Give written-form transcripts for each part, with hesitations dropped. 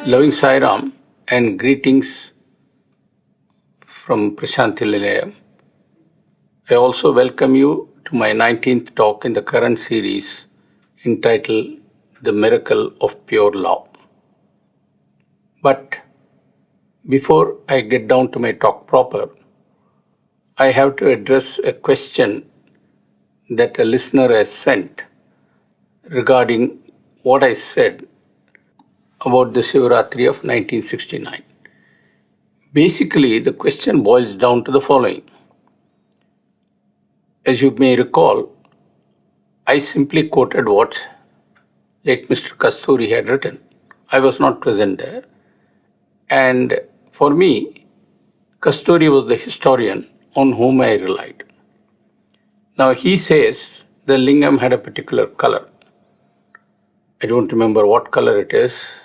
Loving Sai Ram and greetings from Prashanthi Nilayam. I also welcome you to my 19th talk in the current series entitled The Miracle of Pure Love. But before I get down to my talk proper, I have to address a question that a listener has sent regarding what I said about the Shivaratri of 1969. Basically, the question boils down to the following. As you may recall, I simply quoted what late Mr. Kasturi had written. I was not present there. And for me, Kasturi was the historian on whom I relied. Now he says the lingam had a particular color. I don't remember what color it is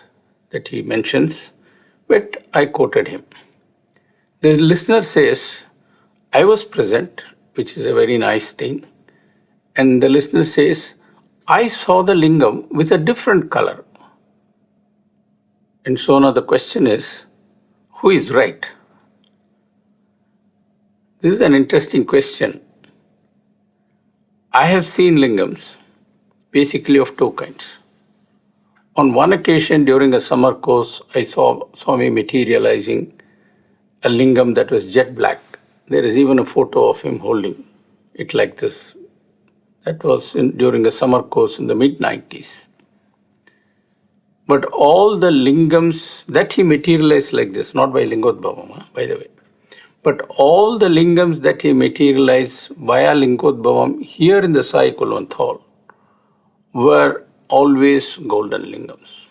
that he mentions, but I quoted him. The listener says, I was present, which is a very nice thing. And the listener says, I saw the lingam with a different color. And so now the question is, who is right? This is an interesting question. I have seen lingams, basically of two kinds. On one occasion during a summer course, I saw Swami materializing a lingam that was jet black. There is even a photo of him holding it like this. That was during a summer course in the mid-90s. But all the lingams that he materialized like this, not by Lingodbhavam, by the way, but all the lingams that he materialized via Lingodbhavam here in the Sai Kulwant Hall were always golden lingams.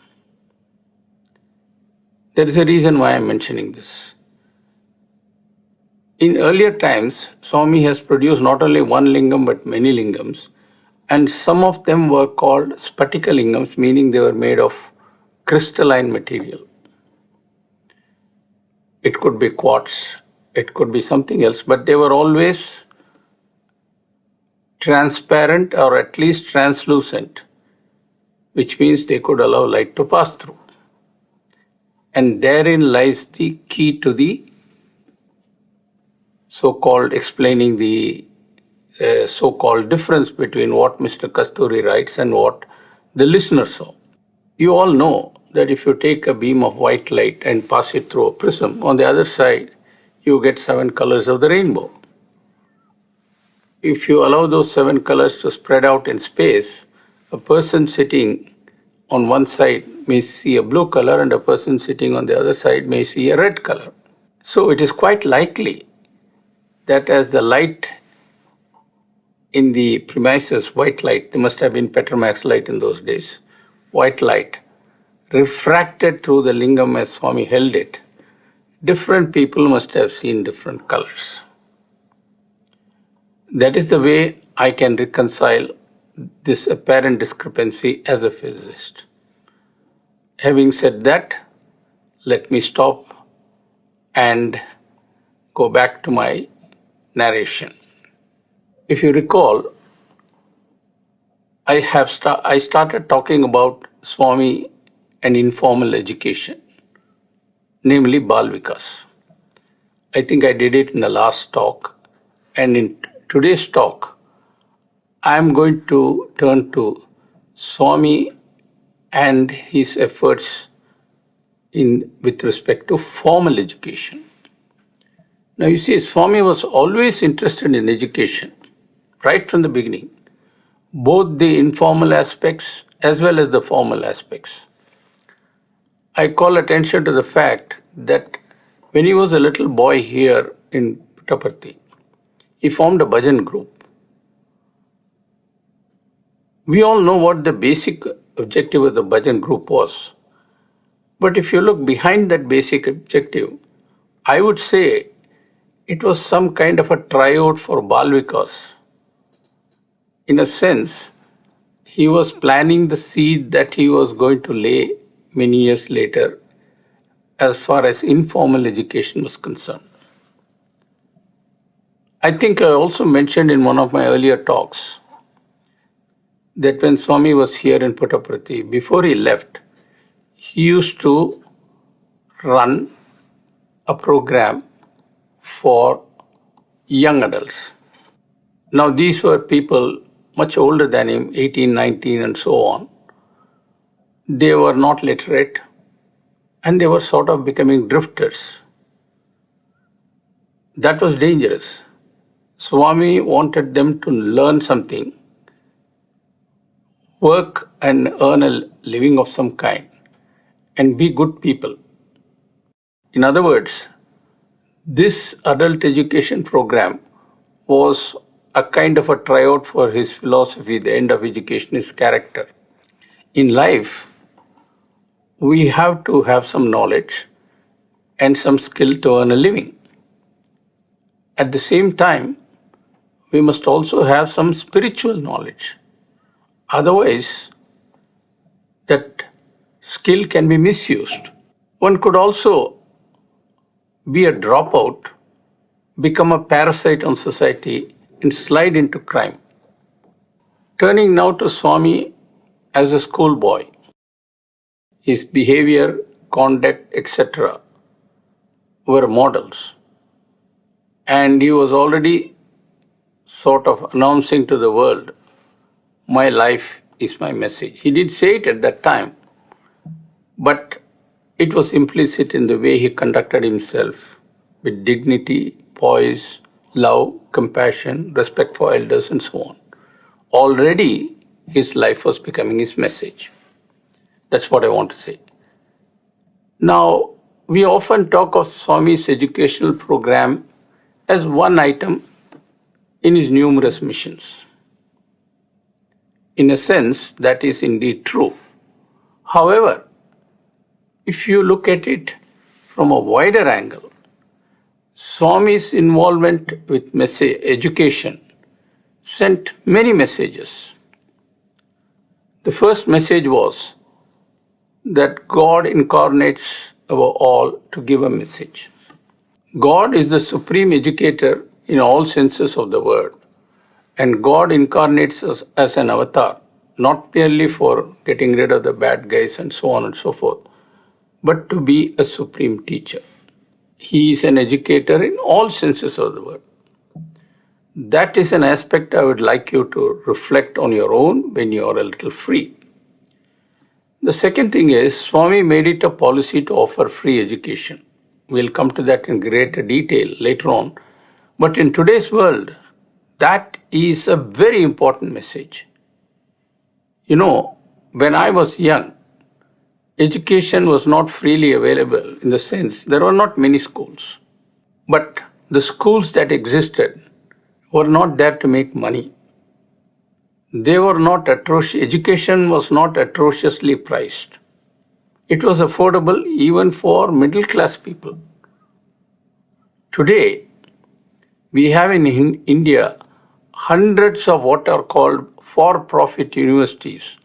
There is a reason why I am mentioning this. In earlier times, Swami has produced not only one lingam but many lingams, and some of them were called spatika lingams, meaning they were made of crystalline material. It could be quartz, it could be something else, but they were always transparent or at least translucent, which means they could allow light to pass through. And therein lies the key to the so-called explaining the so-called difference between what Mr. Kasturi writes and what the listener saw. You all know that if you take a beam of white light and pass it through a prism, on the other side, you get 7 colors of the rainbow. If you allow those 7 colors to spread out in space, a person sitting on one side may see a blue color and a person sitting on the other side may see a red color. So it is quite likely that as the light in the premises, white light, there must have been Petromax light in those days, white light, refracted through the lingam as Swami held it, different people must have seen different colors. That is the way I can reconcile this apparent discrepancy as a physicist. Having said that, let me stop and go back to my narration. If you recall, I started talking about Swami and informal education, namely Bal Vikas. I think I did it in the last talk, and in today's talk, I am going to turn to Swami and his efforts with respect to formal education. Now you see, Swami was always interested in education, right from the beginning, both the informal aspects as well as the formal aspects. I call attention to the fact that when he was a little boy here in Puttaparthi, he formed a bhajan group. We all know what the basic objective of the bhajan group was. But if you look behind that basic objective, I would say it was some kind of a tryout for Bal Vikas. In a sense, he was planting the seed that he was going to lay many years later as far as informal education was concerned. I think I also mentioned in one of my earlier talks that when Swami was here in Puttaparthi, before he left, he used to run a program for young adults. Now, these were people much older than him, 18, 19, and so on. They were not literate and they were sort of becoming drifters. That was dangerous. Swami wanted them to learn something, work and earn a living of some kind, and be good people. In other words, this adult education program was a kind of a tryout for his philosophy. The end of education is character. In life, we have to have some knowledge and some skill to earn a living. At the same time, we must also have some spiritual knowledge. Otherwise, that skill can be misused. One could also be a dropout, become a parasite on society, and slide into crime. Turning now to Swami as a schoolboy, his behavior, conduct, etc. were models. And he was already sort of announcing to the world, my life is my message. He did say it at that time, but it was implicit in the way he conducted himself with dignity, poise, love, compassion, respect for elders, and so on. Already his life was becoming his message. That's what I want to say. Now, we often talk of Swami's educational program as one item in his numerous missions. In a sense, that is indeed true. However, if you look at it from a wider angle, Swami's involvement with education sent many messages. The first message was that God incarnates above all to give a message. God is the supreme educator in all senses of the word, and God incarnates us as an avatar, not merely for getting rid of the bad guys and so on and so forth, but to be a supreme teacher. He is an educator in all senses of the word. That is an aspect I would like you to reflect on your own when you are a little free. The second thing is, Swami made it a policy to offer free education. We'll come to that in greater detail later on. But in today's world, that is a very important message. You know, when I was young, education was not freely available in the sense there were not many schools. But the schools that existed were not there to make money. They were not atrocious. Education was not atrociously priced. It was affordable even for middle class people. Today, we have in India hundreds of what are called for-profit universities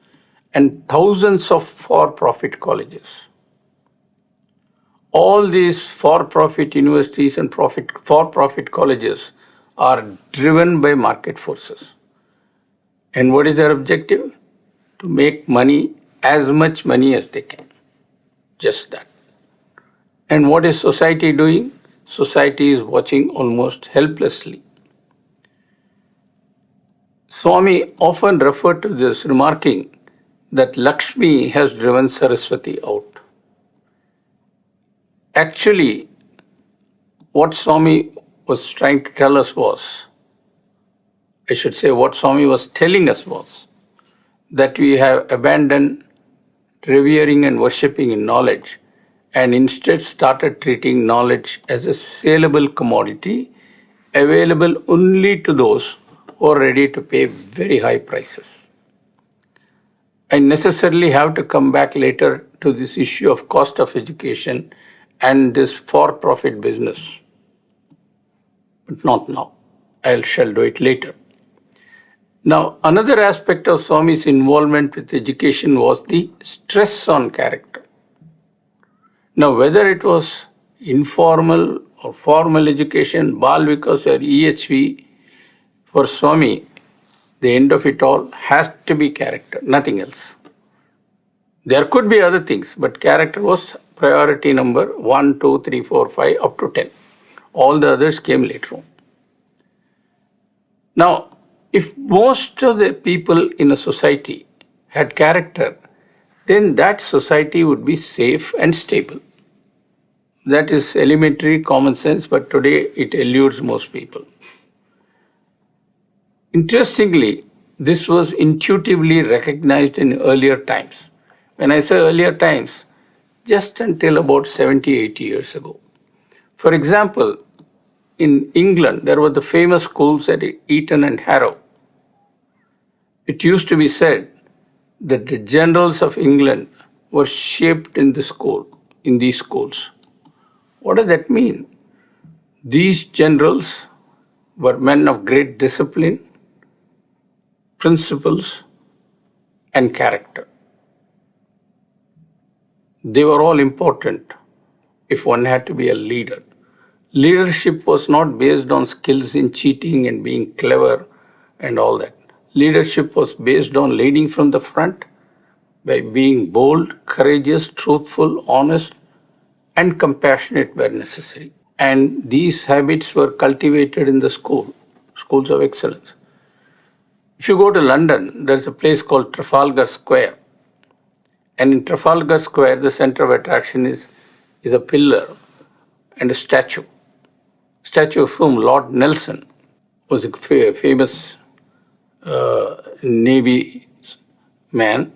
and thousands of for-profit colleges. All these for-profit universities and for-profit colleges are driven by market forces. And what is their objective? To make money, as much money as they can. Just that. And what is society doing? Society is watching almost helplessly. Swami often referred to this, remarking that Lakshmi has driven Saraswati out. Actually, what Swami was trying to tell us was, I should say, what Swami was telling us was that we have abandoned revering and worshipping in knowledge and instead started treating knowledge as a saleable commodity available only to those who are ready to pay very high prices. I necessarily have to come back later to this issue of cost of education and this for-profit business, but not now. I shall do it later. Now, another aspect of Swami's involvement with education was the stress on character. Now, whether it was informal or formal education, Bal Vikas or EHV, for Swami, the end of it all has to be character, nothing else. There could be other things, but character was priority number 1, 2, 3, 4, 5, up to 10. All the others came later on. Now, if most of the people in a society had character, then that society would be safe and stable. That is elementary common sense, but today it eludes most people. Interestingly, this was intuitively recognized in earlier times. When I say earlier times, just until about 70, 80 years ago. For example, in England, there were the famous schools at Eton and Harrow. It used to be said that the generals of England were shaped in in these schools. What does that mean? These generals were men of great discipline, principles, and character. They were all important if one had to be a leader. Leadership was not based on skills in cheating and being clever and all that. Leadership was based on leading from the front by being bold, courageous, truthful, honest, and compassionate where necessary. And these habits were cultivated in the schools of excellence. If you go to London, there's a place called Trafalgar Square. And in Trafalgar Square, the center of attraction is a pillar and a statue. Statue of whom? Lord Nelson was a famous Navy man.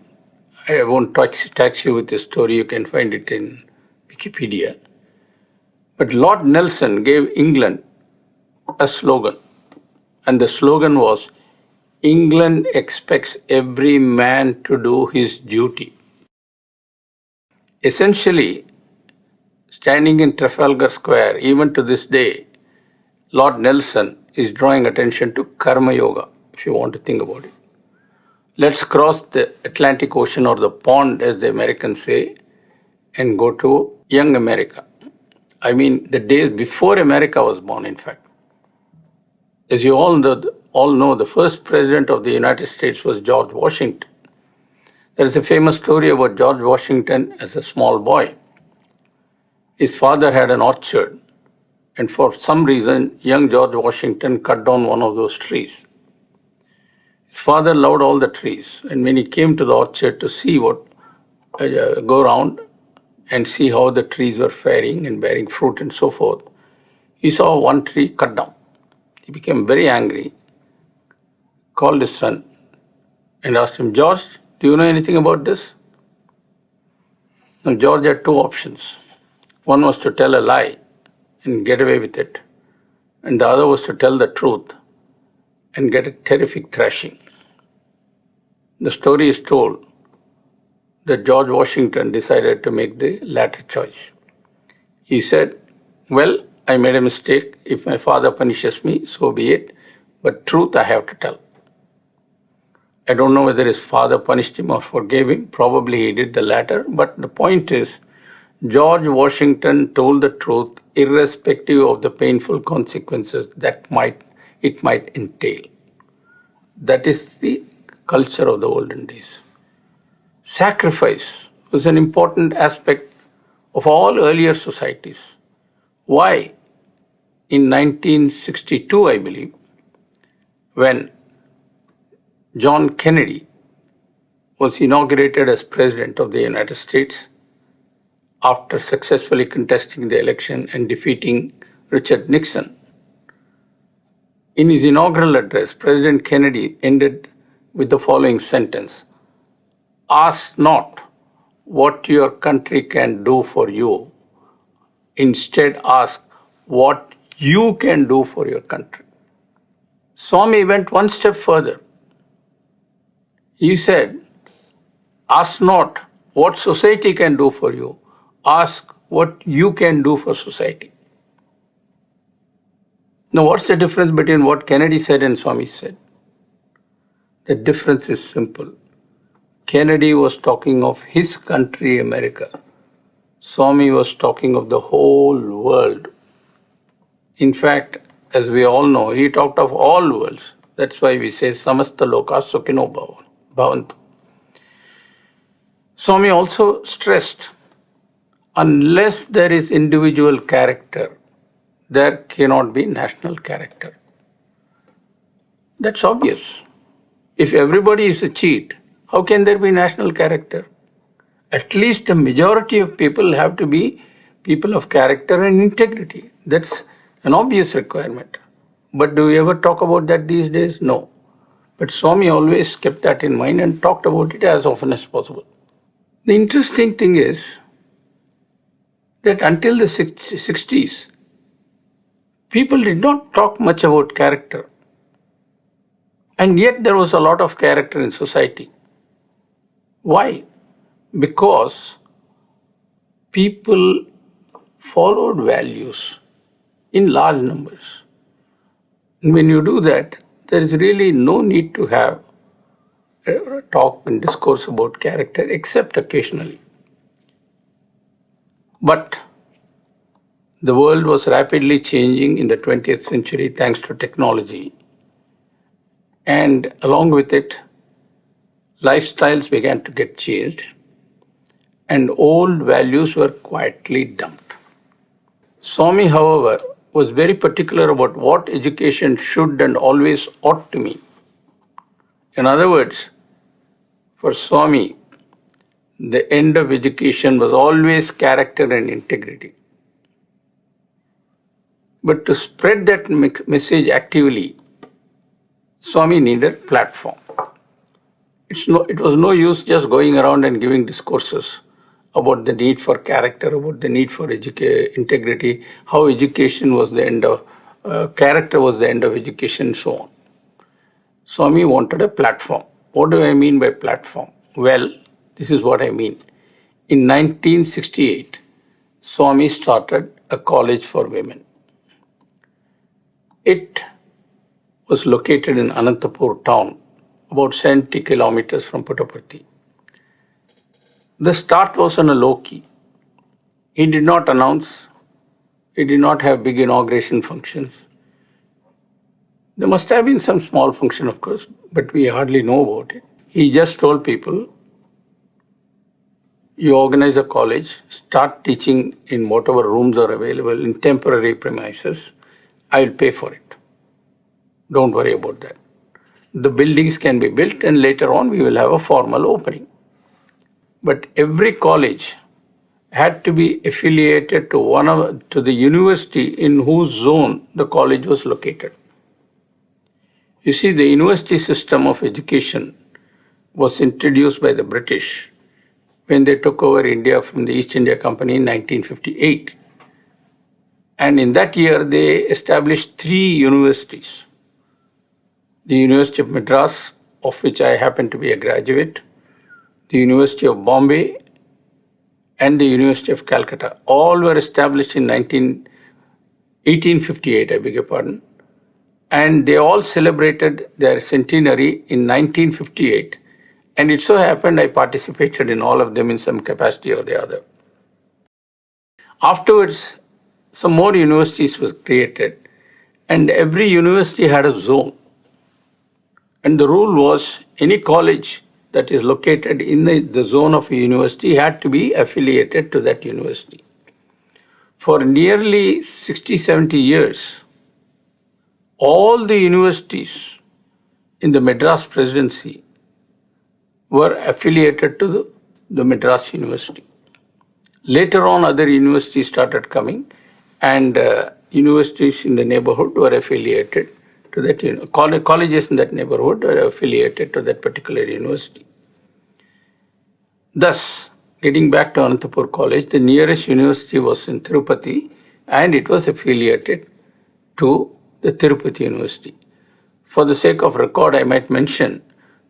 I won't tax you with the story, you can find it in Wikipedia. But Lord Nelson gave England a slogan, and the slogan was, England expects every man to do his duty. Essentially, standing in Trafalgar Square, even to this day, Lord Nelson is drawing attention to Karma Yoga, if you want to think about it. Let's cross the Atlantic Ocean, or the pond, as the Americans say, and go to young America. I mean, the days before America was born, in fact. As you all know, the first president of the United States was George Washington. There is a famous story about George Washington as a small boy. His father had an orchard, and for some reason, young George Washington cut down one of those trees. His father loved all the trees, and when he came to the orchard to see go around and see how the trees were faring and bearing fruit and so forth, he saw one tree cut down. He became very angry, called his son, and asked him, George, do you know anything about this? Now, George had two options. One was to tell a lie and get away with it, and the other was to tell the truth and get a terrific thrashing. The story is told that George Washington decided to make the latter choice. He said, well, I made a mistake. If my father punishes me, so be it. But truth I have to tell. I don't know whether his father punished him or forgave him. Probably he did the latter. But the point is, George Washington told the truth irrespective of the painful consequences that it might entail. That is the culture of the olden days. Sacrifice was an important aspect of all earlier societies. Why? In 1962, I believe, when John Kennedy was inaugurated as President of the United States after successfully contesting the election and defeating Richard Nixon. In his inaugural address, President Kennedy ended with the following sentence: ask not what your country can do for you. Instead, ask what you can do for your country. Swami went one step further. He said, ask not what society can do for you. Ask what you can do for society. Now, what's the difference between what Kennedy said and Swami said? The difference is simple. Kennedy was talking of his country, America. Swami was talking of the whole world. In fact, as we all know, he talked of all worlds. That's why we say samasta loka sukhino bhavantu. Swami also stressed, unless there is individual character, there cannot be national character. That's obvious. If everybody is a cheat, how can there be national character? At least a majority of people have to be people of character and integrity. That's an obvious requirement. But do we ever talk about that these days? No. But Swami always kept that in mind and talked about it as often as possible. The interesting thing is that until the 60s, people did not talk much about character. And yet there was a lot of character in society. Why? Because people followed values in large numbers. And when you do that, there is really no need to have a talk and discourse about character except occasionally. But the world was rapidly changing in the 20th century thanks to technology. And along with it, lifestyles began to get changed, and old values were quietly dumped. Swami, however, was very particular about what education should and always ought to mean. In other words, for Swami, the end of education was always character and integrity. But to spread that message actively, Swami needed platform. It was no use just going around and giving discourses about the need for character, about the need for integrity, how education was the end of, character was the end of education, and so on. Swami wanted a platform. What do I mean by platform? Well, this is what I mean. In 1968, Swami started a college for women. It was located in Anantapur town, about 70 kilometers from Puttaparthi. The start was on a low key. He did not announce, he did not have big inauguration functions. There must have been some small function, of course, but we hardly know about it. He just told people, you organize a college, start teaching in whatever rooms are available in temporary premises, I will pay for it. Don't worry about that. The buildings can be built and later on we will have a formal opening. But every college had to be affiliated to the university in whose zone the college was located. You see, the university system of education was introduced by the British when they took over India from the East India Company in 1958. And in that year, they established 3 universities. The University of Madras, of which I happen to be a graduate, the University of Bombay, and the University of Calcutta. All were established in 1858, I beg your pardon. And they all celebrated their centenary in 1958. And it so happened I participated in all of them in some capacity or the other. Afterwards, some more universities was created, and every university had a zone. And the rule was any college that is located in the zone of a university had to be affiliated to that university. For nearly 60, 70 years, all the universities in the Madras Presidency were affiliated to the Madras University. Later on, other universities started coming, and universities in the neighborhood were affiliated to that, colleges in that neighborhood were affiliated to that particular university. Thus, getting back to Anantapur College, the nearest university was in Tirupati, and it was affiliated to the Tirupati University. For the sake of record, I might mention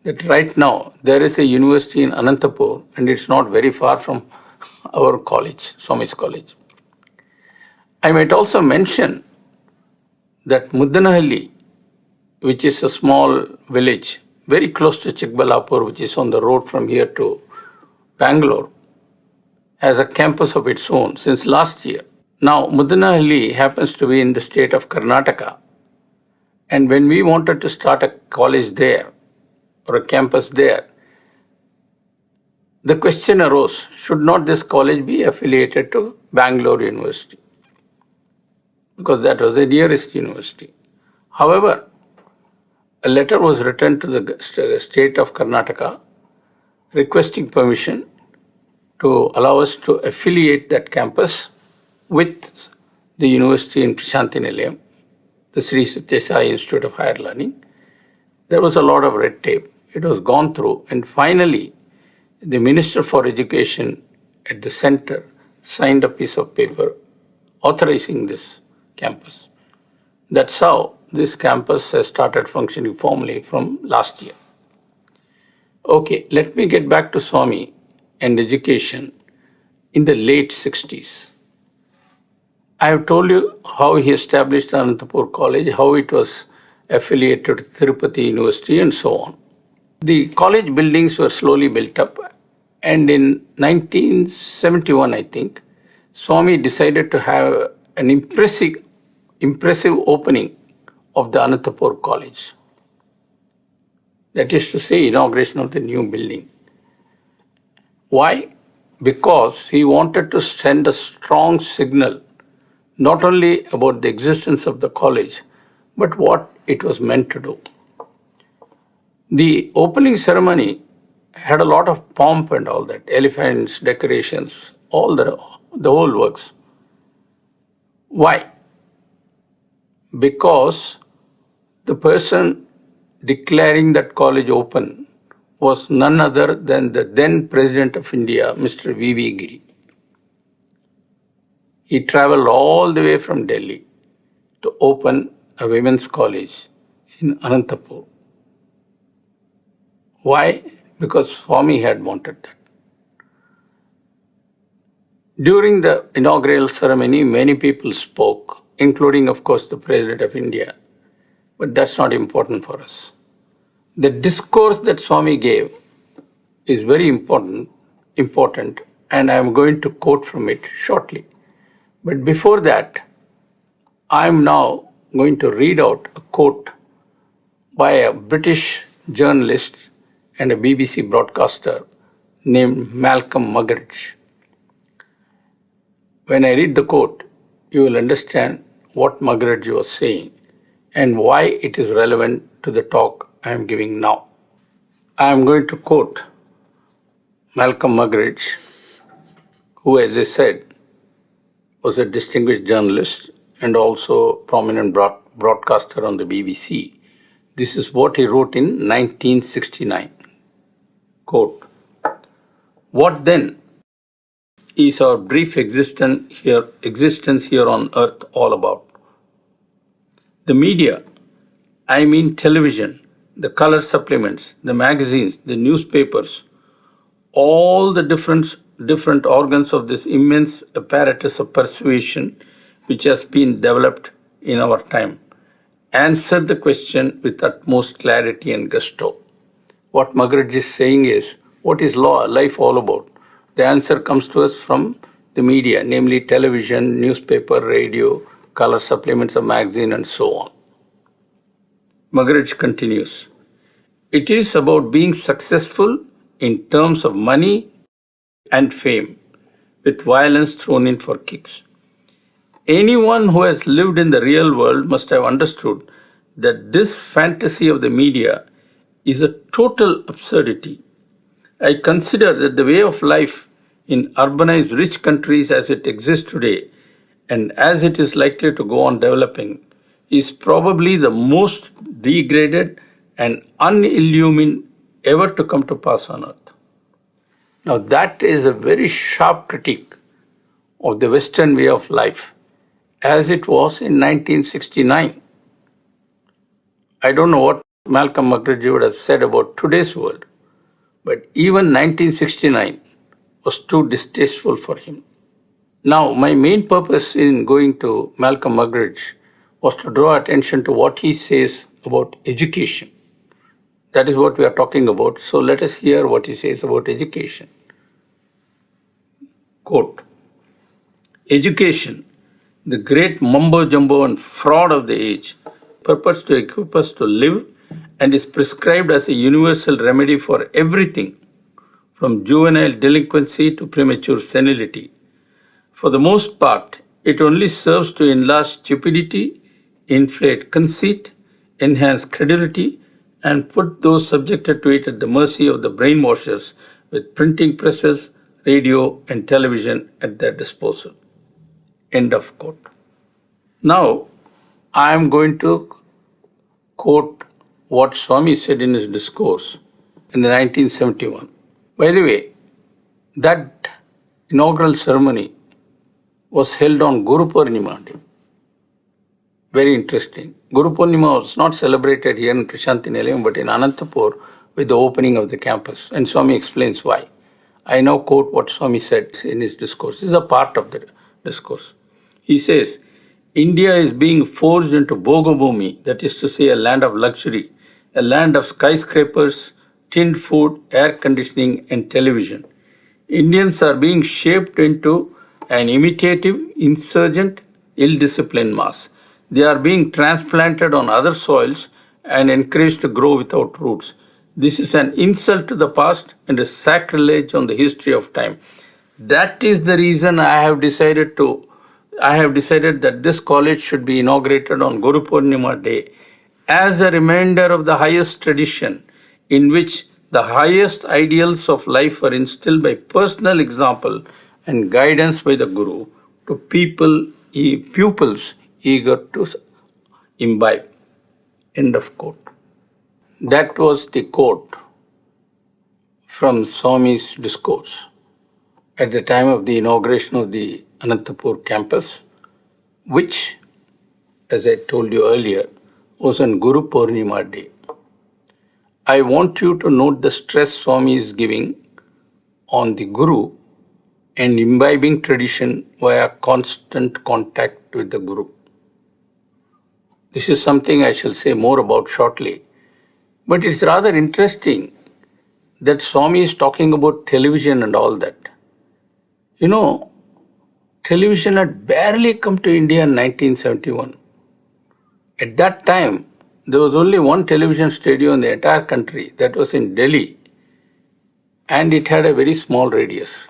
that right now there is a university in Anantapur, and it's not very far from our college, Swami's College. I might also mention that Muddanahalli, which is a small village very close to Chikbalapur, which is on the road from here to Bangalore, has a campus of its own since last year. Now, Muddanahalli happens to be in the state of Karnataka. And when we wanted to start a college there or a campus there, the question arose, should not this college be affiliated to Bangalore University? Because that was the nearest university. However, a letter was written to the state of Karnataka requesting permission to allow us to affiliate that campus with the university in Prasanthi Nilayam, the Sri Satya Sai Institute of Higher Learning. There was a lot of red tape. It was gone through, and finally, the Minister for Education at the center signed a piece of paper authorizing this campus. That's how this campus has started functioning formally from last year. Okay, let me get back to Swami and education in the late 60s. I have told you how he established Anantapur College, how it was affiliated to Tirupati University, and so on. The college buildings were slowly built up, and in 1971, I think, Swami decided to have an impressive opening of the Anantapur College. That is to say, inauguration of the new building. Why? Because he wanted to send a strong signal, not only about the existence of the college, but what it was meant to do. The opening ceremony had a lot of pomp and all that, elephants, decorations, all the whole works. Why? Because the person declaring that college open was none other than the then President of India, Mr. V.V. Giri. He traveled all the way from Delhi to open a women's college in Anantapur. Why? Because Swami had wanted that. During the inaugural ceremony, many people spoke, including, of course, the President of India. But that's not important for us. The discourse that Swami gave is very important, and I am going to quote from it shortly. But before that, I am now going to read out a quote by a British journalist and a BBC broadcaster named Malcolm Muggeridge. When I read the quote, you will understand what Muggeridge was saying and why it is relevant to the talk I am giving now. I am going to quote Malcolm Muggeridge, who, as I said, was a distinguished journalist and also prominent broadcaster on the BBC. This is what he wrote in 1969. Quote, "What then is our brief existence here on earth all about? The media, I mean television, the color supplements, the magazines, the newspapers, all the different organs of this immense apparatus of persuasion which has been developed in our time, answer the question with utmost clarity and gusto." What Muggeridge is saying is, what is life all about? The answer comes to us from the media, namely television, newspaper, radio, color supplements of magazine, and so on. Muggeridge continues, "It is about being successful in terms of money and fame, with violence thrown in for kicks. Anyone who has lived in the real world must have understood that this fantasy of the media is a total absurdity. I consider that the way of life in urbanized rich countries as it exists today and as it is likely to go on developing is probably the most degraded and unillumined ever to come to pass on earth." Now that is a very sharp critique of the Western way of life as it was in 1969. I don't know what Malcolm Muggeridge would have said about today's world, but even 1969 was too distasteful for him. Now, my main purpose in going to Malcolm Muggeridge was to draw attention to what he says about education. That is what we are talking about. So let us hear what he says about education. Quote, "Education, the great mumbo jumbo and fraud of the age, purports to equip us to live and is prescribed as a universal remedy for everything, from juvenile delinquency to premature senility. For the most part, it only serves to enlarge stupidity, inflate conceit, enhance credulity, and put those subjected to it at the mercy of the brainwashers with printing presses, radio, and television at their disposal. End of quote. Now, I am going to quote what Swami said in his discourse in the 1971. By the way, that inaugural ceremony was held on Guru Purnima Day. Very interesting. Guru Purnima was not celebrated here in Prashanti Nilayam but in Anantapur with the opening of the campus. And Swami explains why. I now quote what Swami said in his discourse. This is a part of the discourse. He says, India is being forged into Bhogabhumi, that is to say, a land of luxury, a land of skyscrapers, tinned food, air conditioning, and television. Indians are being shaped into an imitative, insurgent, ill-disciplined mass. They are being transplanted on other soils and encouraged to grow without roots. This is an insult to the past and a sacrilege on the history of time. That is the reason I have decided that this college should be inaugurated on Guru Purnima Day as a reminder of the highest tradition in which the highest ideals of life are instilled by personal example and guidance by the Guru to pupils eager to imbibe. End of quote. That was the quote from Swami's discourse at the time of the inauguration of the Anantapur campus, which, as I told you earlier, was on Guru Purnima Day. I want you to note the stress Swami is giving on the Guru and imbibing tradition via constant contact with the Guru. This is something I shall say more about shortly. But it's rather interesting that Swami is talking about television and all that. You know, television had barely come to India in 1971. At that time, there was only one television studio in the entire country, that was in Delhi, and it had a very small radius.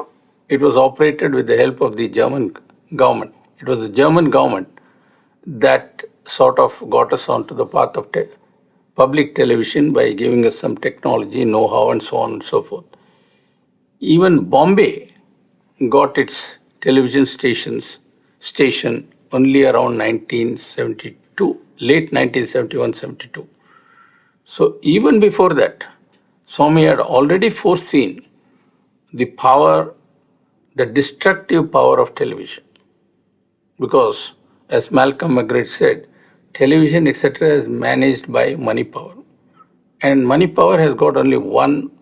It was operated with the help of the German government. It was the German government that sort of got us onto the path of public television by giving us some technology, know-how, and so on and so forth. Even Bombay got its television station only around 1972, late 1971-72. So even before that, Swami had already foreseen the power, the destructive power of television. Because, as Malcolm McGrath said, television, etc., is managed by money power. And money power has got only one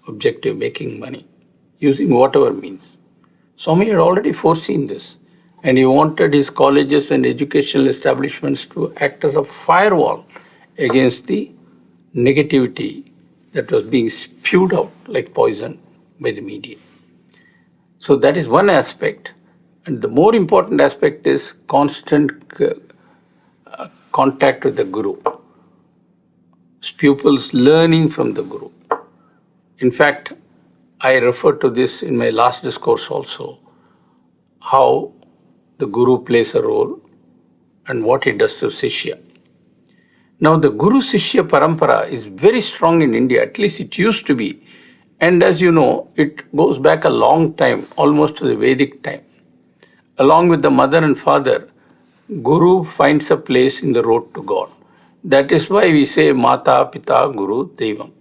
objective, making money, using whatever means. Swami had already foreseen this, and he wanted his colleges and educational establishments to act as a firewall against the negativity that was being spewed out like poison by the media. So that is one aspect. And the more important aspect is constant contact with the Guru. Pupils learning from the Guru. In fact, I referred to this in my last discourse also, how the Guru plays a role and what he does to Sishya. Now, the Guru Sishya Parampara is very strong in India, at least it used to be. And as you know, it goes back a long time, almost to the Vedic time. Along with the mother and father, Guru finds a place in the road to God. That is why we say Mata, Pita, Guru, Devam.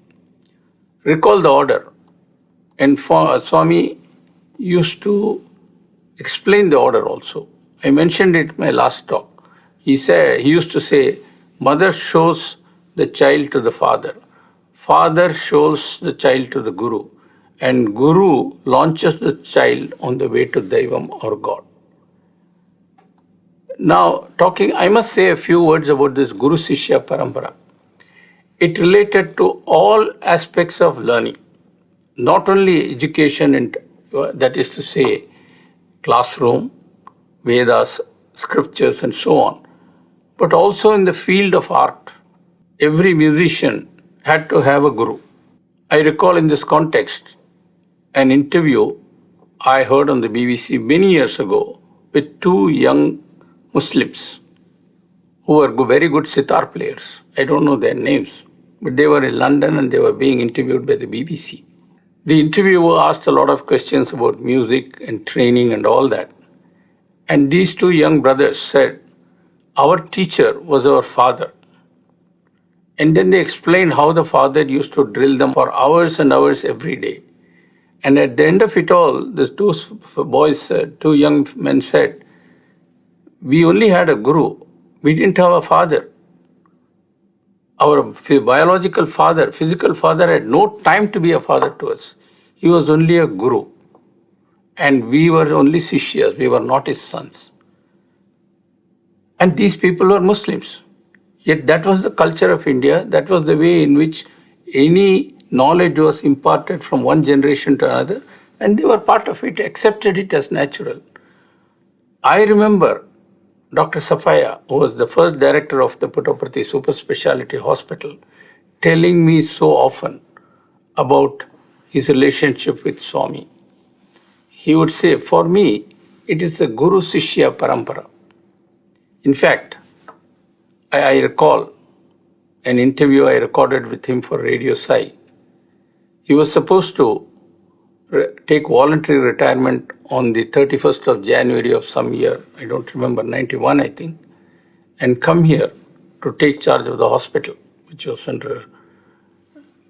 Recall the order. And Swami used to explain the order also. I mentioned it in my last talk. He used to say, mother shows the child to the father. Father shows the child to the Guru. And Guru launches the child on the way to Devam or God. Now, I must say a few words about this Guru Sishya Parampara. It related to all aspects of learning, not only education, and that is to say, classroom, Vedas, scriptures, and so on, but also in the field of art. Every musician had to have a guru. I recall in this context, an interview I heard on the BBC many years ago with two young Muslims who were very good sitar players. I don't know their names, but they were in London and they were being interviewed by the BBC. The interviewer asked a lot of questions about music and training and all that. And these two young brothers said, our teacher was our father. And then they explained how the father used to drill them for hours and hours every day. And at the end of it all, the two young men said, we only had a guru. We didn't have a father. Our biological father, physical father had no time to be a father to us. He was only a guru. And we were only sishyas, we were not his sons. And these people were Muslims. Yet that was the culture of India. That was the way in which any knowledge was imparted from one generation to another. And they were part of it, accepted it as natural. I remember Dr. Safaya, who was the first director of the Puttaparthi Super Speciality Hospital, telling me so often about his relationship with Swami. He would say, for me, it is a Guru Sishya Parampara. In fact, I recall an interview I recorded with him for Radio Sai. He was supposed to take voluntary retirement on the 31st of January of some year, I don't remember, 91 I think, and come here to take charge of the hospital, which was under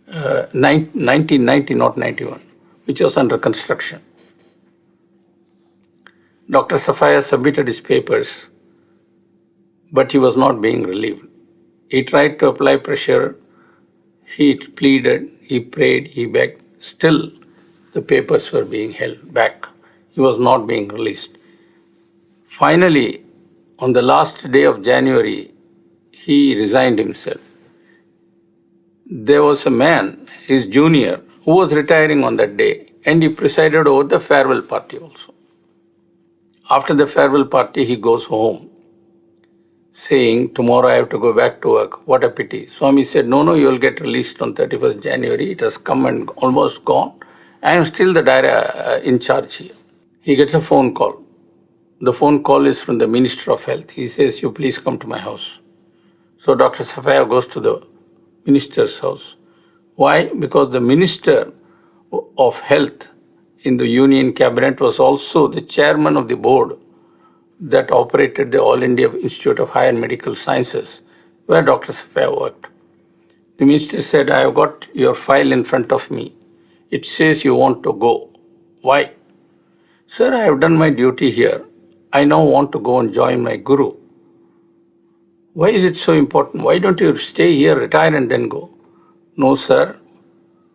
1990, not 91, which was under construction. Dr. Safaya submitted his papers, but he was not being relieved. He tried to apply pressure, he pleaded, he prayed, he begged. Still, the papers were being held back. He was not being released. Finally, on the last day of January, he resigned himself. There was a man, his junior, who was retiring on that day, and he presided over the farewell party also. After the farewell party, he goes home, saying, tomorrow I have to go back to work. What a pity. Swami said, no, you will get released on 31st January. It has come and almost gone. I am still the in charge here. He gets a phone call. The phone call is from the Minister of Health. He says, you please come to my house. So Dr. Safaya goes to the minister's house. Why? Because the Minister of Health in the Union Cabinet was also the chairman of the board that operated the All India Institute of Higher Medical Sciences, where Dr. Safaya worked. The minister said, I have got your file in front of me. It says you want to go. Why? Sir, I have done my duty here. I now want to go and join my guru. Why is it so important? Why don't you stay here, retire and then go? No, sir.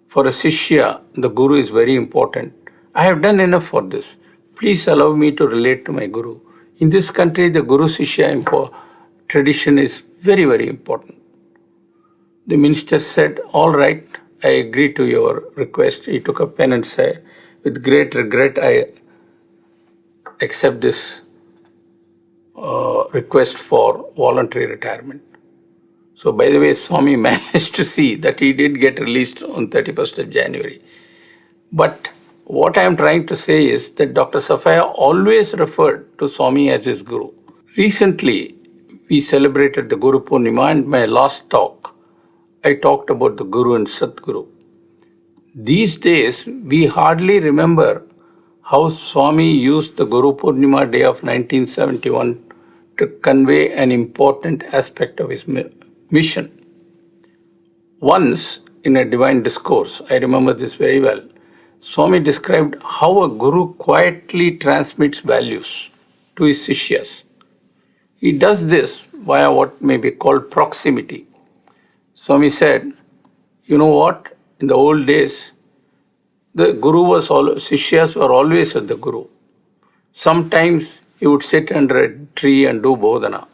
For a Sishya, the guru is very important. I have done enough for this. Please allow me to relate to my guru. In this country, the Guru Sishya tradition is very, very important. The minister said, all right, I agree to your request. He took a pen and said, with great regret, I accept this request for voluntary retirement. So, by the way, Swami managed to see that he did get released on 31st of January. But what I am trying to say is that Dr. Safaya always referred to Swami as his guru. Recently, we celebrated the Guru Purnima, and my last talk, I talked about the Guru and Satguru. These days, we hardly remember how Swami used the Guru Purnima day of 1971 to convey an important aspect of his mission. Once, in a divine discourse, I remember this very well, Swami described how a guru quietly transmits values to his sishyas. He does this via what may be called proximity. Swami said, you know what? In the old days, the guru was sishyas were always with the guru. Sometimes he would sit under a tree and do bodhana.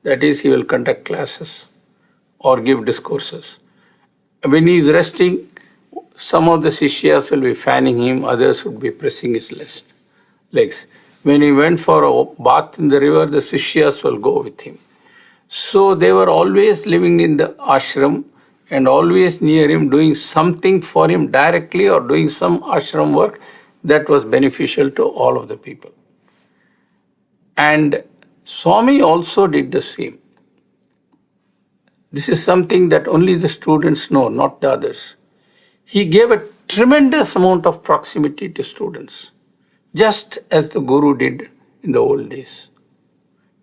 That is, he will conduct classes or give discourses. When he is resting, some of the sishyas will be fanning him, others would be pressing his legs. When he went for a bath in the river, the sishyas will go with him. So they were always living in the ashram and always near him, doing something for him directly or doing some ashram work that was beneficial to all of the people. And Swami also did the same. This is something that only the students know, not the others. He gave a tremendous amount of proximity to students, just as the Guru did in the old days.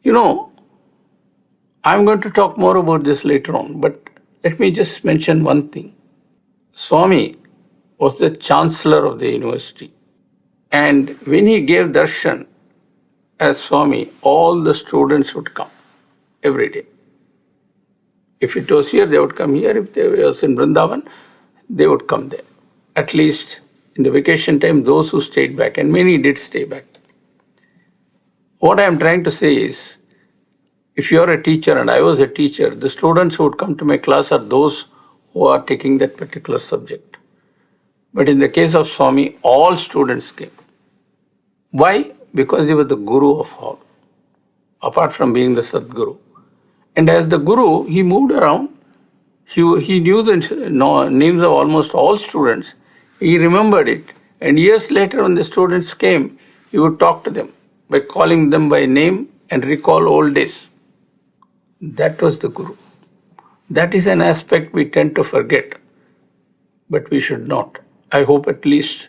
You know, I'm going to talk more about this later on, but let me just mention one thing. Swami was the chancellor of the university. And when he gave darshan as Swami, all the students would come every day. If it was here, they would come here. If they was in Vrindavan, they would come there. At least in the vacation time, those who stayed back, and many did stay back. What I am trying to say is, if you are a teacher and I was a teacher, the students who would come to my class are those who are taking that particular subject. But in the case of Swami, all students came. Why? Because he was the Guru of all, apart from being the Sadguru. And as the Guru, he moved around. He knew the names of almost all students. He remembered it. And years later, when the students came, he would talk to them by calling them by name and recall old days. That was the Guru. That is an aspect we tend to forget, but we should not. I hope at least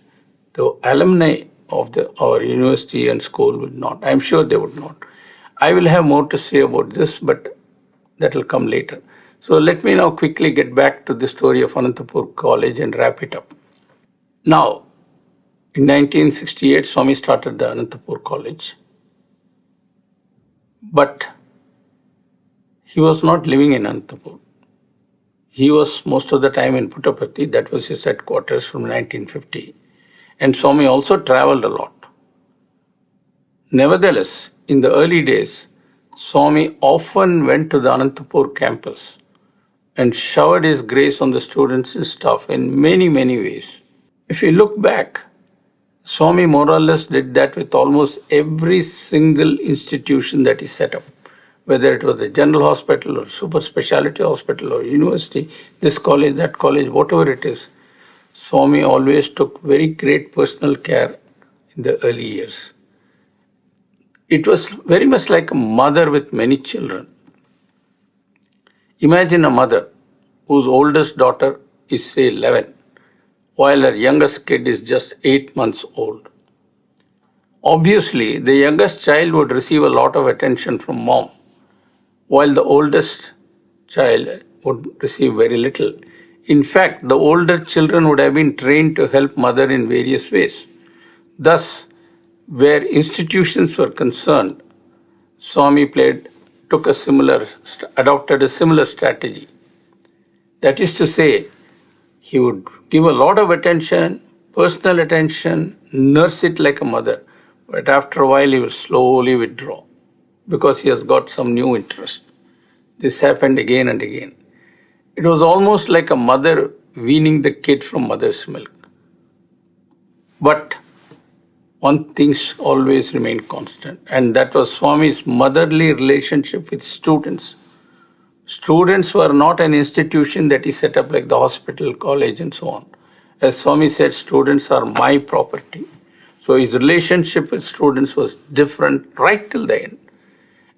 the alumni of our university and school would not. I'm sure they would not. I will have more to say about this, but that will come later. So let me now quickly get back to the story of Anantapur College and wrap it up. Now, in 1968, Swami started the Anantapur College. But he was not living in Anantapur. He was most of the time in Puttaparthi. That was his headquarters from 1950. And Swami also traveled a lot. Nevertheless, in the early days, Swami often went to the Anantapur campus and showered his grace on the students and staff in many, many ways. If you look back, Swami more or less did that with almost every single institution that he set up. Whether it was the general hospital or super specialty hospital or university, this college, that college, whatever it is, Swami always took very great personal care in the early years. It was very much like a mother with many children. Imagine a mother whose oldest daughter is, say, 11, while her youngest kid is just 8 months old. Obviously, the youngest child would receive a lot of attention from mom, while the oldest child would receive very little. In fact, the older children would have been trained to help mother in various ways. Thus, where institutions were concerned, Swami adopted a similar strategy. That is to say, he would give a lot of attention, personal attention, nurse it like a mother, but after a while he will slowly withdraw because he has got some new interest. This happened again and again. It was almost like a mother weaning the kid from mother's milk. But one thing always remained constant, and that was Swami's motherly relationship with students. Students were not an institution that he set up like the hospital, college, and so on. As Swami said, students are my property. So his relationship with students was different right till the end.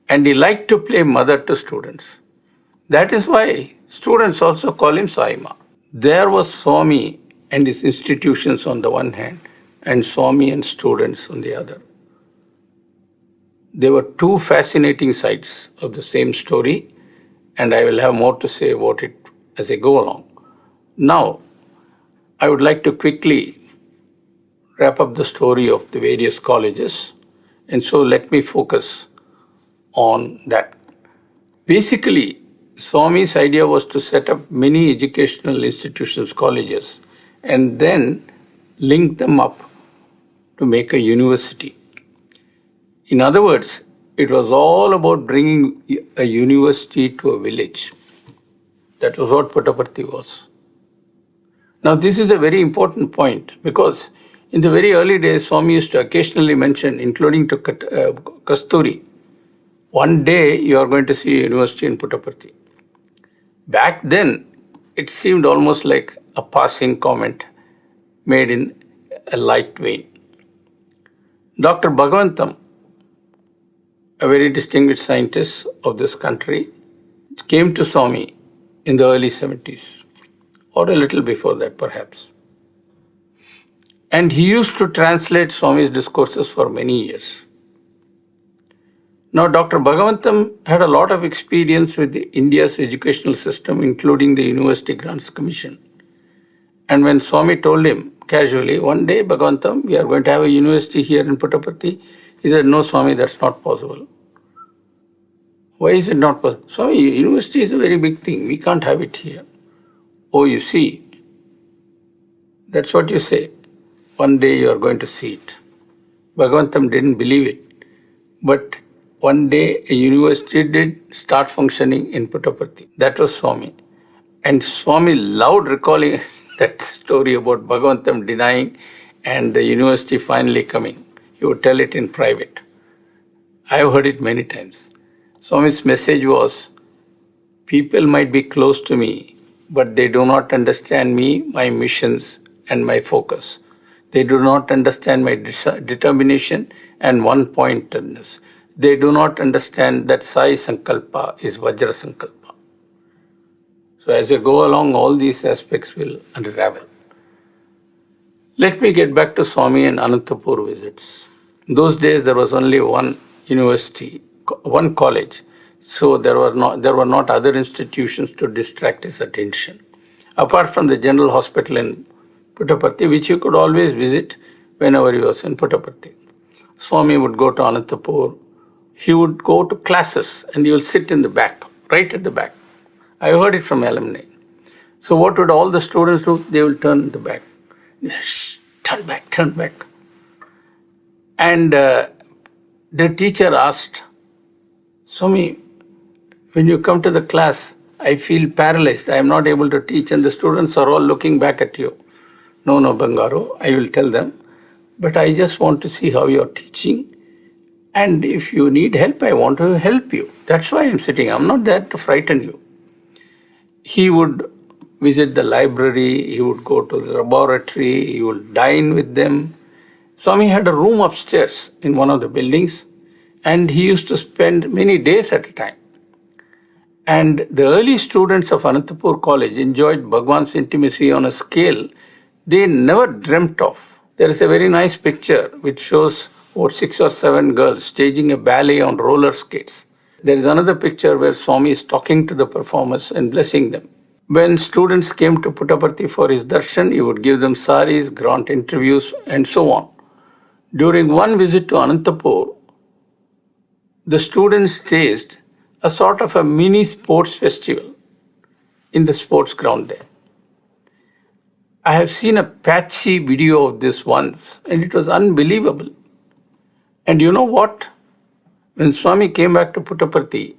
And he liked to play mother to students. That is why students also call him Saima. There was Swami and his institutions on the one hand, and Swami and students on the other. There were two fascinating sides of the same story, and I will have more to say about it as I go along. Now, I would like to quickly wrap up the story of the various colleges, and so let me focus on that. Basically, Swami's idea was to set up many educational institutions, colleges, and then link them up to make a university. In other words, it was all about bringing a university to a village. That was what Puttaparthi was. Now, this is a very important point because in the very early days, Swami used to occasionally mention, including to Kasturi, one day you are going to see a university in Puttaparthi. Back then, it seemed almost like a passing comment made in a light vein. Dr. Bhagavantam, a very distinguished scientist of this country, came to Swami in the early 70s, or a little before that perhaps. And he used to translate Swami's discourses for many years. Now, Dr. Bhagavantam had a lot of experience with India's educational system, including the University Grants Commission. And when Swami told him casually, one day, Bhagavantam, we are going to have a university here in Puttaparthi, he said, no, Swami, that's not possible. Why is it not possible? Swami, university is a very big thing. We can't have it here. Oh, you see, that's what you say. One day you are going to see it. Bhagavantam didn't believe it. But one day a university did start functioning in Puttaparthi. That was Swami. And Swami loved recalling that story about Bhagavantam denying and the university finally coming. He would tell it in private. I have heard it many times. Swami's message was, people might be close to me, but they do not understand me, my missions, and my focus. They do not understand my determination and one-pointedness. They do not understand that Sai Sankalpa is Vajra Sankalpa. So as I go along, all these aspects will unravel. Let me get back to Swami and Anantapur visits. In those days, there was only one university, one college. So there were not other institutions to distract his attention. Apart from the general hospital in Puttaparthi, which you could always visit whenever he was in Puttaparthi. Swami would go to Anantapur. He would go to classes and he will sit in the back, right at the back. I heard it from alumni. So what would all the students do? They will turn the back. Shh, turn back, turn back. And the teacher asked, Swami, when you come to the class, I feel paralyzed. I am not able to teach, and the students are all looking back at you. No, Bangaru, I will tell them. But I just want to see how you are teaching. And if you need help, I want to help you. That's why I'm sitting. I'm not there to frighten you. He would visit the library. He would go to the laboratory. He would dine with them. Swami had a room upstairs in one of the buildings, and he used to spend many days at a time. And the early students of Anantapur College enjoyed Bhagwan's intimacy on a scale they never dreamt of. There is a very nice picture which shows about 6 or 7 girls staging a ballet on roller skates. There is another picture where Swami is talking to the performers and blessing them. When students came to Puttaparthi for his darshan, he would give them saris, grant interviews, and so on. During one visit to Anantapur, the students staged a sort of a mini sports festival in the sports ground there. I have seen a patchy video of this once, and it was unbelievable. And you know what? When Swami came back to Puttaparthi,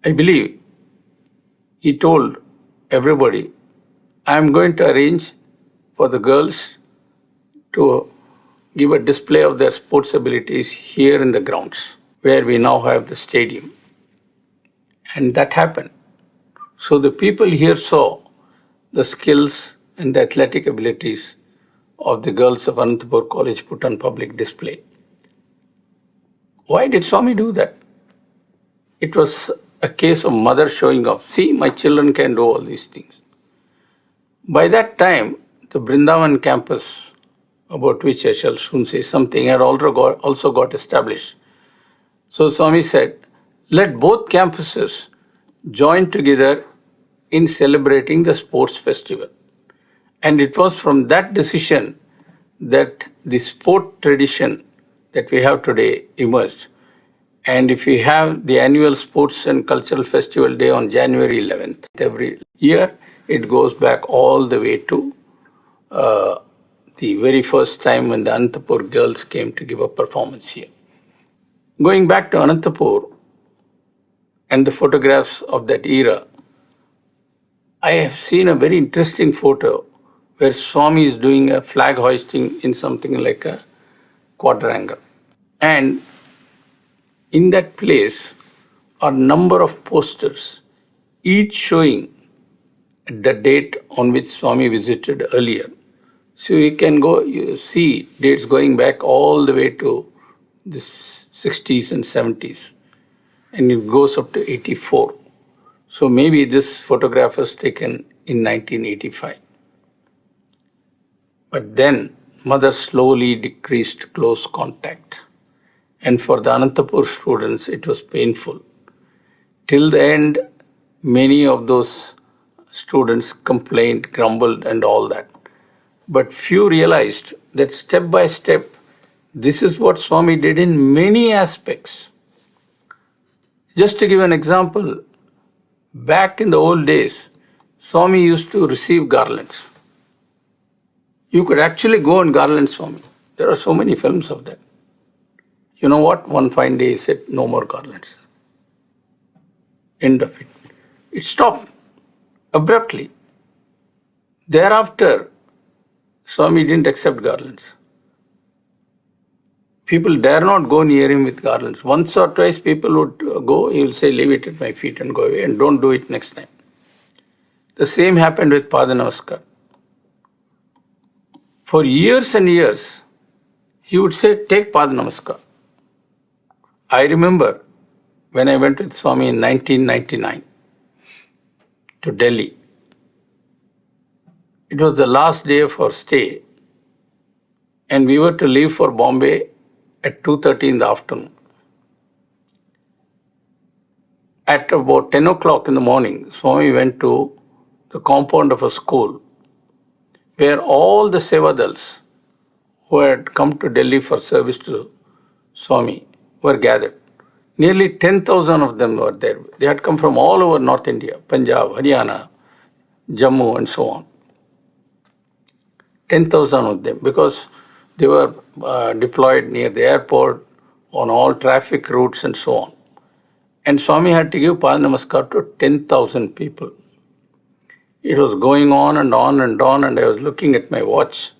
I believe he told everybody, I am going to arrange for the girls to give a display of their sports abilities here in the grounds, where we now have the stadium. And that happened. So the people here saw the skills and the athletic abilities of the girls of Anantapur College put on public display. Why did Swami do that? It was a case of mother showing off. See, my children can do all these things. By that time, the Brindavan campus, about which I shall soon say something, had also got established. So Swami said, let both campuses join together in celebrating the sports festival. And it was from that decision that the sport tradition that we have today emerged. And if we have the annual Sports and Cultural Festival Day on January 11th every year, it goes back all the way to the very first time when the Anantapur girls came to give a performance here. Going back to Anantapur and the photographs of that era, I have seen a very interesting photo where Swami is doing a flag hoisting in something like a quadrangle. And in that place are a number of posters, each showing the date on which Swami visited earlier. So you can you see dates going back all the way to the 60s and 70s, and it goes up to 84. So maybe this photograph was taken in 1985. But then mother slowly decreased close contact. And for the Anantapur students, it was painful. Till the end, many of those students complained, grumbled, and all that. But few realized that step by step, this is what Swami did in many aspects. Just to give an example, back in the old days, Swami used to receive garlands. You could actually go and garland Swami. There are so many films of that. You know what? One fine day he said, no more garlands. End of it. It stopped abruptly. Thereafter, Swami didn't accept garlands. People dare not go near him with garlands. Once or twice people would go, he will say, leave it at my feet and go away, and don't do it next time. The same happened with Pada Namaskar. For years and years, he would say, take Pada Namaskar. I remember when I went with Swami in 1999 to Delhi. It was the last day of our stay, and we were to leave for Bombay at 2:30 in the afternoon. At about 10 o'clock in the morning, Swami went to the compound of a school where all the Sevadals who had come to Delhi for service to Swami were gathered. Nearly 10,000 of them were there. They had come from all over North India, Punjab, Haryana, Jammu, and so on. 10,000 of them, because they were deployed near the airport, on all traffic routes, and so on. And Swami had to give Pada Namaskar to 10,000 people. It was going on and on and on, and I was looking at my watch.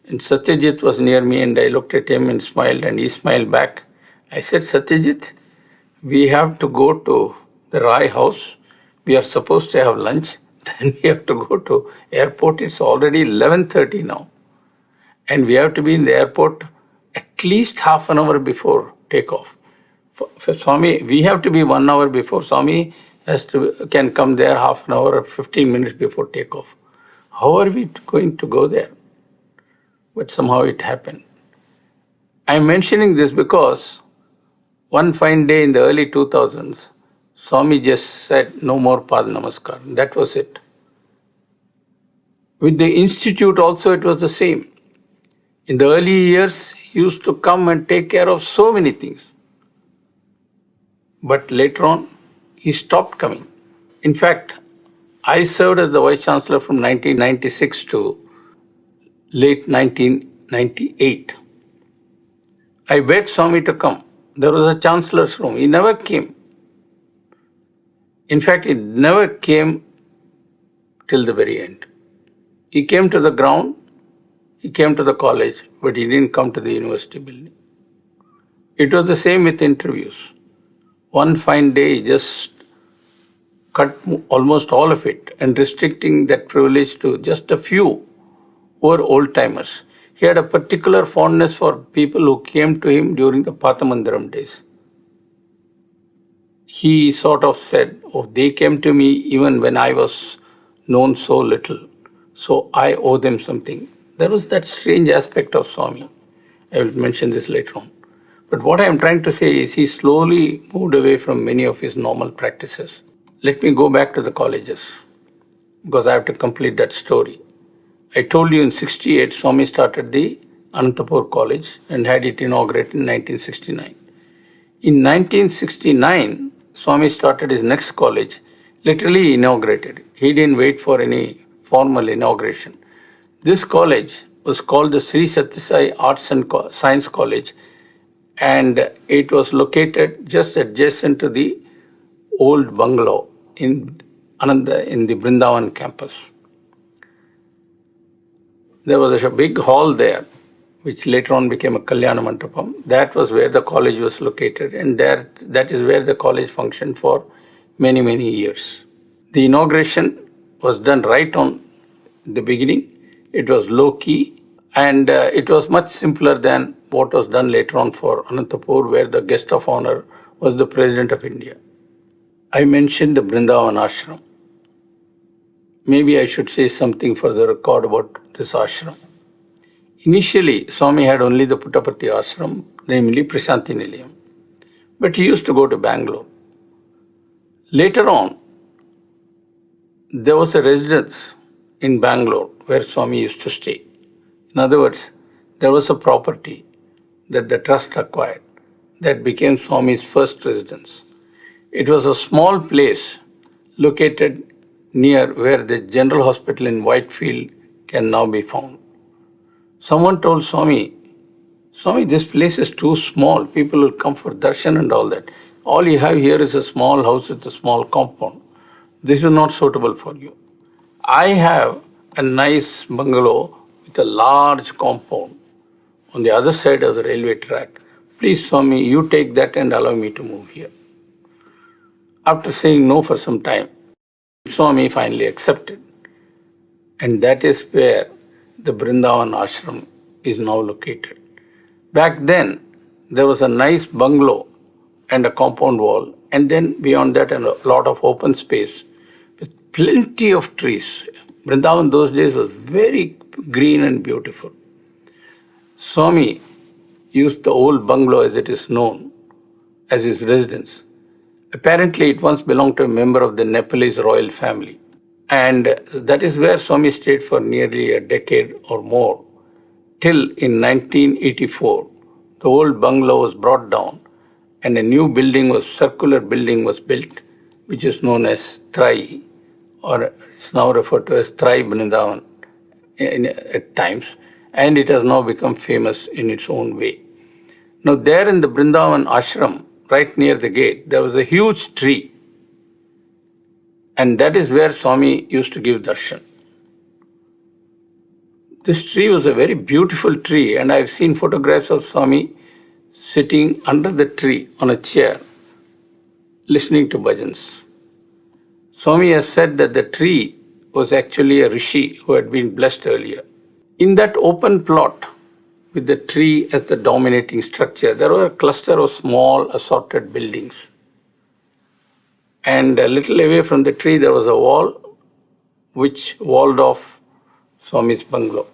And Satyajit was near me, and I looked at him and smiled, and he smiled back. I said, Satyajit, we have to go to the Rai house. We are supposed to have lunch. Then we have to go to airport. It's already 11:30 now. And we have to be in the airport at least half an hour before takeoff. For Swami, we have to be 1 hour before. Swami can come there half an hour or 15 minutes before takeoff. How are we going to go there? But somehow it happened. I'm mentioning this because one fine day in the early 2000s, Swami just said, no more Pada Namaskar. That was it. With the institute also, it was the same. In the early years, he used to come and take care of so many things. But later on, he stopped coming. In fact, I served as the Vice Chancellor from 1996 to late 1998. I begged Swami to come. There was a Chancellor's room. He never came. In fact, he never came till the very end. He came to the ground, he came to the college, but he didn't come to the university building. It was the same with interviews. One fine day, he just cut almost all of it and restricting that privilege to just a few who were old-timers. He had a particular fondness for people who came to him during the Pathamandiram days. He sort of said, oh, they came to me even when I was known so little, so I owe them something. There was that strange aspect of Swami. I will mention this later on. But what I am trying to say is he slowly moved away from many of his normal practices. Let me go back to the colleges, because I have to complete that story. I told you in 68, Swami started the Anantapur College and had it inaugurated in 1969. In 1969, Swami started his next college, literally inaugurated. He didn't wait for any formal inauguration. This college was called the Sri Sathya Sai Arts and Science College, and it was located just adjacent to the old bungalow in the Brindavan campus. There was a big hall there, which later on became a Kalyana Mandapam. That was where the college was located, and that is where the college functioned for many, many years. The inauguration was done right on the beginning. It was low key, and it was much simpler than what was done later on for Anantapur, where the guest of honor was the President of India. I mentioned the Brindavan ashram. Maybe I should say something for the record about this ashram. Initially, Swami had only the Puttaparthi ashram, namely Prashanti Nilayam. But he used to go to Bangalore. Later on, there was a residence in Bangalore where Swami used to stay. In other words, there was a property that the trust acquired that became Swami's first residence. It was a small place located near where the General Hospital in Whitefield can now be found. Someone told Swami, Swami, this place is too small. People will come for darshan and all that. All you have here is a small house with a small compound. This is not suitable for you. I have a nice bungalow with a large compound on the other side of the railway track. Please, Swami, you take that and allow me to move here. After saying no for some time, Swami finally accepted. And that is where the Brindavan ashram is now located. Back then, there was a nice bungalow and a compound wall, and then beyond that, a lot of open space with plenty of trees. Brindavan those days was very green and beautiful. Swami used the old bungalow, as it is known, as his residence. Apparently, it once belonged to a member of the Nepalese royal family. And that is where Swami stayed for nearly a decade or more, till in 1984, the old bungalow was brought down and a new circular building was built, which is known as Trai, or it's now referred to as Trai Brindavan at times, and it has now become famous in its own way. Now, there in the Brindavan ashram, right near the gate, there was a huge tree, and that is where Swami used to give darshan. This tree was a very beautiful tree, and I've seen photographs of Swami sitting under the tree on a chair, listening to bhajans. Swami has said that the tree was actually a rishi who had been blessed earlier. In that open plot, with the tree as the dominating structure, there were a cluster of small assorted buildings. And a little away from the tree, there was a wall which walled off Swami's bungalow.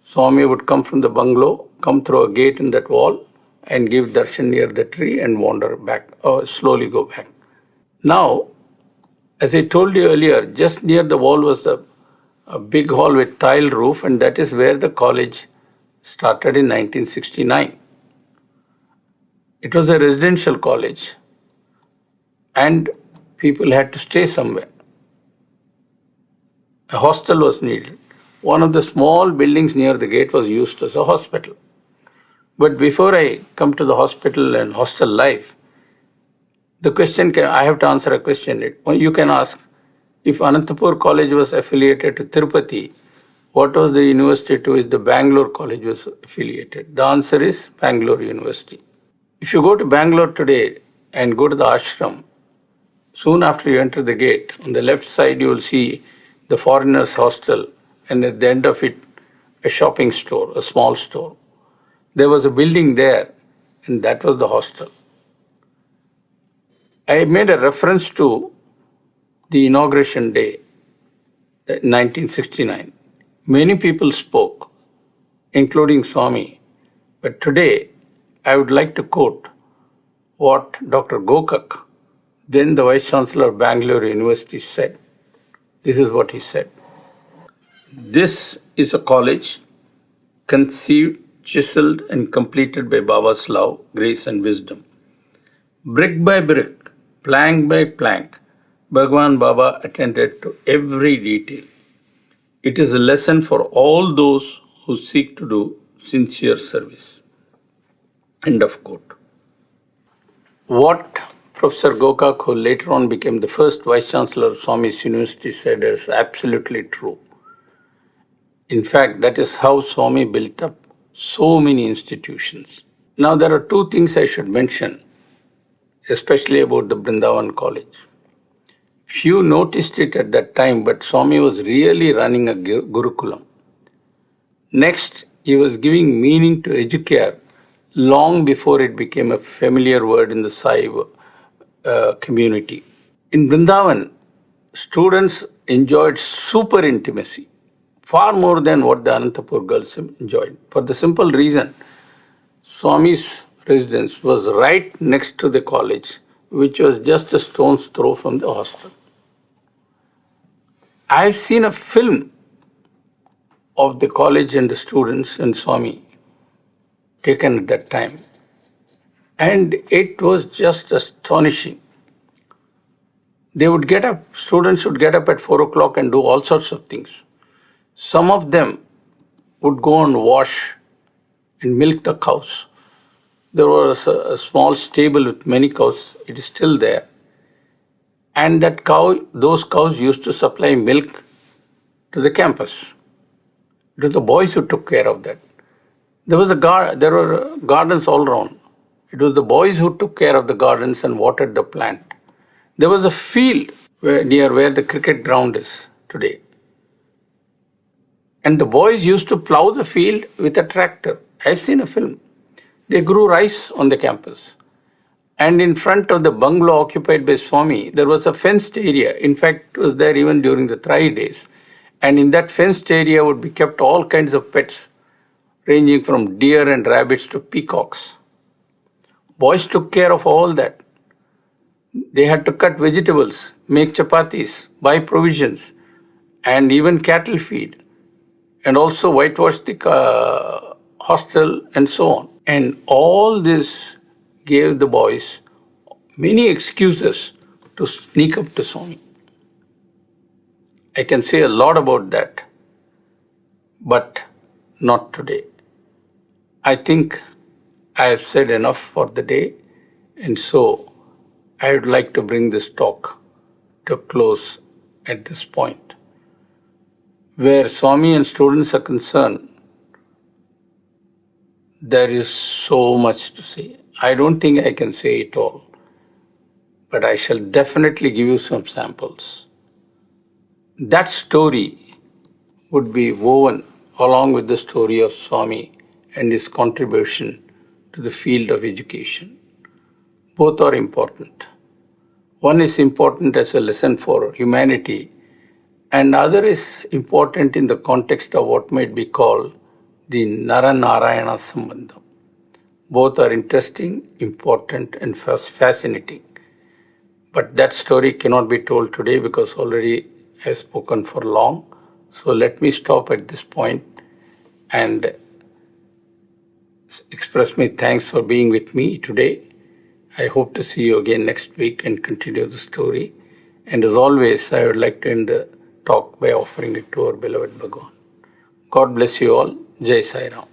Swami would come from the bungalow, come through a gate in that wall, and give darshan near the tree and wander back, or slowly go back. Now, as I told you earlier, just near the wall was a big hall with tile roof, and that is where the college started in 1969. It was a residential college, and people had to stay somewhere. A hostel was needed. One of the small buildings near the gate was used as a hospital. But before I come to the hospital and hostel life, I have to answer a question. You can ask, if Anantapur College was affiliated to Tirupati, what was the university to which the Bangalore College was affiliated? The answer is Bangalore University. If you go to Bangalore today and go to the ashram, soon after you enter the gate, on the left side you will see the foreigners' hostel, and at the end of it, a shopping store, a small store. There was a building there, and that was the hostel. I made a reference to the inauguration day, 1969. Many people spoke, including Swami, but today I would like to quote what Dr. Gokak, then the Vice Chancellor of Bangalore University, said. This is what he said. This is a college conceived, chiseled, and completed by Baba's love, grace, and wisdom. Brick by brick, plank by plank, Bhagwan Baba attended to every detail. It is a lesson for all those who seek to do sincere service. End of quote. What Professor Gokak, who later on became the first Vice Chancellor of Swami's University, said is absolutely true. In fact, that is how Swami built up so many institutions. Now, there are two things I should mention, especially about the Brindavan College. Few noticed it at that time, but Swami was really running a Gurukulam. Next, he was giving meaning to educare long before it became a familiar word in the Saiva community. In Vrindavan, students enjoyed super intimacy, far more than what the Anantapur girls enjoyed. For the simple reason, Swami's residence was right next to the college, which was just a stone's throw from the hostel. I've seen a film of the college and the students and Swami taken at that time, and it was just astonishing. They would get up, students would get up at 4 o'clock and do all sorts of things. Some of them would go and wash and milk the cows. There was a small stable with many cows, it is still there. And those cows used to supply milk to the campus. It was the boys who took care of that. There were gardens all around. It was the boys who took care of the gardens and watered the plant. There was a field near where the cricket ground is today. And the boys used to plow the field with a tractor. I've seen a film. They grew rice on the campus. And in front of the bungalow occupied by Swami, there was a fenced area. In fact, it was there even during the Trai days. And in that fenced area would be kept all kinds of pets, ranging from deer and rabbits to peacocks. Boys took care of all that. They had to cut vegetables, make chapatis, buy provisions, and even cattle feed, and also whitewash the hostel and so on. And all this gave the boys many excuses to sneak up to Swami. I can say a lot about that, but not today. I think I have said enough for the day, and so I would like to bring this talk to a close at this point. Where Swami and students are concerned, there is so much to say. I don't think I can say it all, but I shall definitely give you some samples. That story would be woven along with the story of Swami and his contribution to the field of education. Both are important. One is important as a lesson for humanity, and other is important in the context of what might be called the Nara-Narayana Sambandham. Both are interesting, important, and fascinating. But that story cannot be told today because already I have spoken for long. So let me stop at this point and express my thanks for being with me today. I hope to see you again next week and continue the story. And as always, I would like to end the talk by offering it to our beloved Bhagwan. God bless you all. Jai Sai Ram.